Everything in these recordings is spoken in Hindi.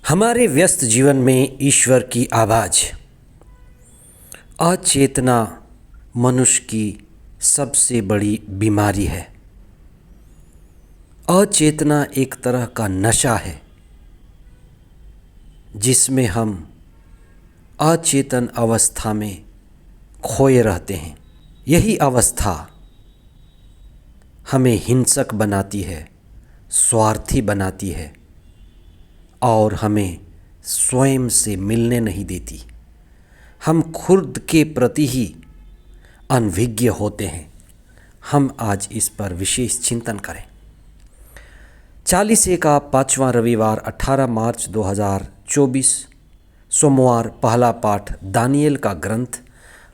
हमारे व्यस्त जीवन में ईश्वर की आवाज़, अचेतना मनुष्य की सबसे बड़ी बीमारी है। अचेतना एक तरह का नशा है जिसमें हम अचेतन अवस्था में खोए रहते हैं। यही अवस्था हमें हिंसक बनाती है, स्वार्थी बनाती है और हमें स्वयं से मिलने नहीं देती। हम खुद के प्रति ही अनभिज्ञ होते हैं। हम आज इस पर विशेष चिंतन करें। 40A का 5वां रविवार 18 मार्च 2024 सोमवार। पहला पाठ दानियल का ग्रंथ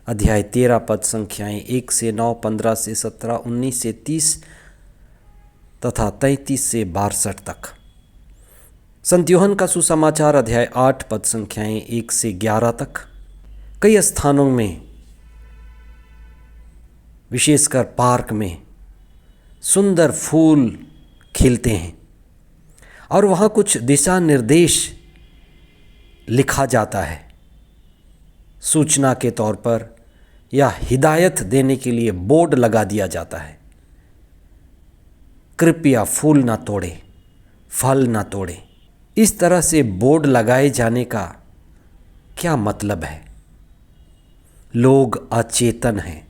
अध्याय 13 पद संख्याएं 1 से 9, 15 से 17, 19 से 30 तथा 33 से 62 तक। संत यूहन्ना का सुसमाचार अध्याय 8 पद संख्याएं 1 से 11 तक। कई स्थानों में, विशेषकर पार्क में, सुंदर फूल खिलते हैं और वहाँ कुछ दिशा निर्देश लिखा जाता है सूचना के तौर पर, या हिदायत देने के लिए बोर्ड लगा दिया जाता है, कृपया फूल ना तोड़ें, फल ना तोड़ें। इस तरह से बोर्ड लगाए जाने का क्या मतलब है? लोग अचेतन हैं,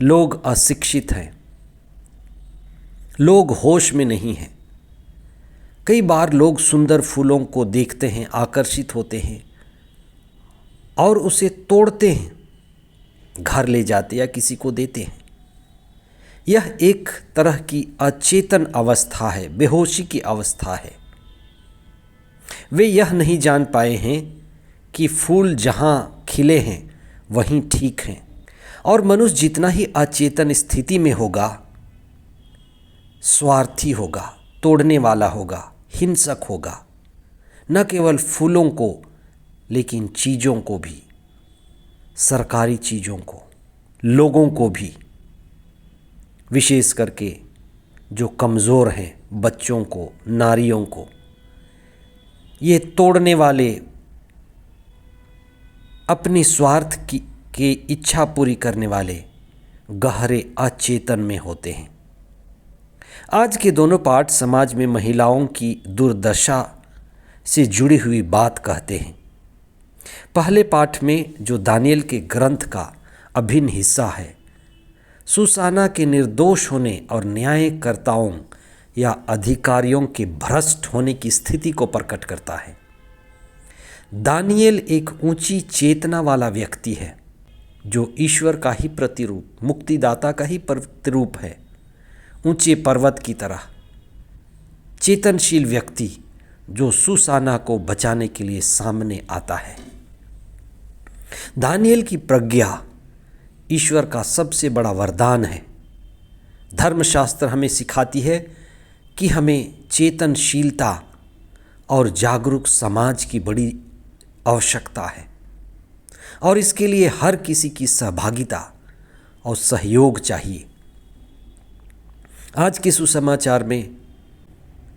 लोग अशिक्षित हैं, लोग होश में नहीं हैं। कई बार लोग सुंदर फूलों को देखते हैं, आकर्षित होते हैं और उसे तोड़ते हैं, घर ले जाते या किसी को देते हैं। यह एक तरह की अचेतन अवस्था है, बेहोशी की अवस्था है। वे यह नहीं जान पाए हैं कि फूल जहाँ खिले हैं वहीं ठीक हैं, और मनुष्य जितना ही अचेतन स्थिति में होगा, स्वार्थी होगा, तोड़ने वाला होगा, हिंसक होगा। न केवल फूलों को लेकिन चीज़ों को भी, सरकारी चीज़ों को, लोगों को भी, विशेष करके जो कमज़ोर हैं, बच्चों को, नारियों को, ये तोड़ने वाले अपनी स्वार्थ की इच्छा पूरी करने वाले गहरे अचेतन में होते हैं। आज के दोनों पाठ समाज में महिलाओं की दुर्दशा से जुड़ी हुई बात कहते हैं। पहले पाठ में, जो दानियल के ग्रंथ का अभिन्न हिस्सा है, सुसाना के निर्दोष होने और न्यायकर्ताओं या अधिकारियों के भ्रष्ट होने की स्थिति को प्रकट करता है। दानियल एक ऊंची चेतना वाला व्यक्ति है जो ईश्वर का ही प्रतिरूप, मुक्तिदाता का ही प्रतिरूप है। ऊंचे पर्वत की तरह चेतनशील व्यक्ति जो सुसाना को बचाने के लिए सामने आता है। दानियल की प्रज्ञा ईश्वर का सबसे बड़ा वरदान है। धर्मशास्त्र हमें सिखाती है कि हमें चेतनशीलता और जागरूक समाज की बड़ी आवश्यकता है, और इसके लिए हर किसी की सहभागिता और सहयोग चाहिए। आज के सुसमाचार में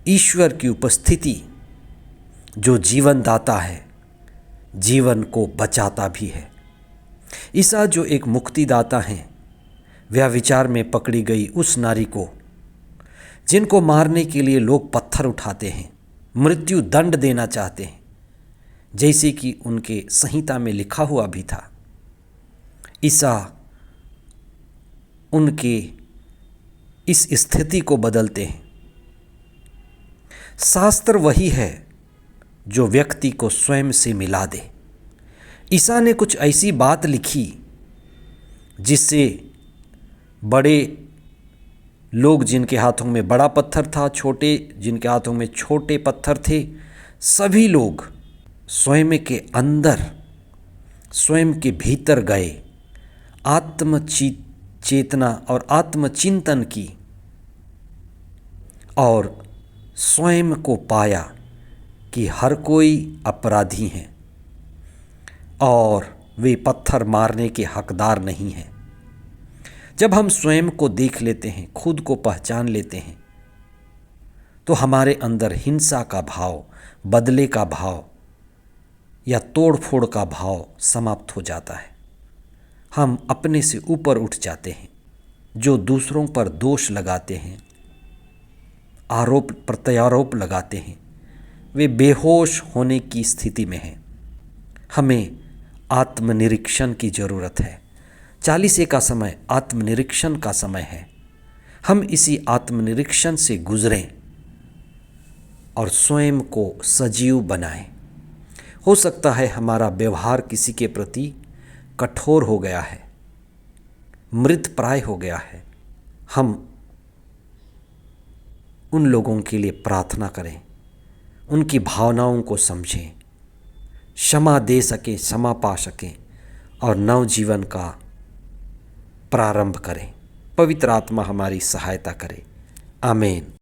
ईश्वर की उपस्थिति जो जीवन दाता है, जीवन को बचाता भी है। ईसा जो एक मुक्तिदाता हैं, वह विचार में पकड़ी गई उस नारी को, जिनको मारने के लिए लोग पत्थर उठाते हैं, मृत्यु दंड देना चाहते हैं, जैसे कि उनके संहिता में लिखा हुआ भी था। ईसा उनके इस स्थिति को बदलते हैं। शास्त्र वही है जो व्यक्ति को स्वयं से मिला दे। ईसा ने कुछ ऐसी बात लिखी जिससे बड़े लोग, जिनके हाथों में बड़ा पत्थर था, छोटे जिनके हाथों में छोटे पत्थर थे, सभी लोग स्वयं के अंदर, स्वयं के भीतर गए, चेतना और आत्मचिंतन की, और स्वयं को पाया कि हर कोई अपराधी हैं और वे पत्थर मारने के हकदार नहीं हैं। जब हम स्वयं को देख लेते हैं, खुद को पहचान लेते हैं, तो हमारे अंदर हिंसा का भाव, बदले का भाव या तोड़ फोड़ का भाव समाप्त हो जाता है। हम अपने से ऊपर उठ जाते हैं। जो दूसरों पर दोष लगाते हैं, आरोप प्रत्यारोप लगाते हैं, वे बेहोश होने की स्थिति में हैं। हमें आत्मनिरीक्षण की ज़रूरत है। 40 का समय आत्मनिरीक्षण का समय है। हम इसी आत्मनिरीक्षण से गुजरें और स्वयं को सजीव बनाएं। हो सकता है हमारा व्यवहार किसी के प्रति कठोर हो गया है, मृत प्राय हो गया है। हम उन लोगों के लिए प्रार्थना करें, उनकी भावनाओं को समझें, क्षमा दे सकें, क्षमा पा सकें और नव जीवन का प्रारंभ करें। पवित्र आत्मा हमारी सहायता करे। आमीन।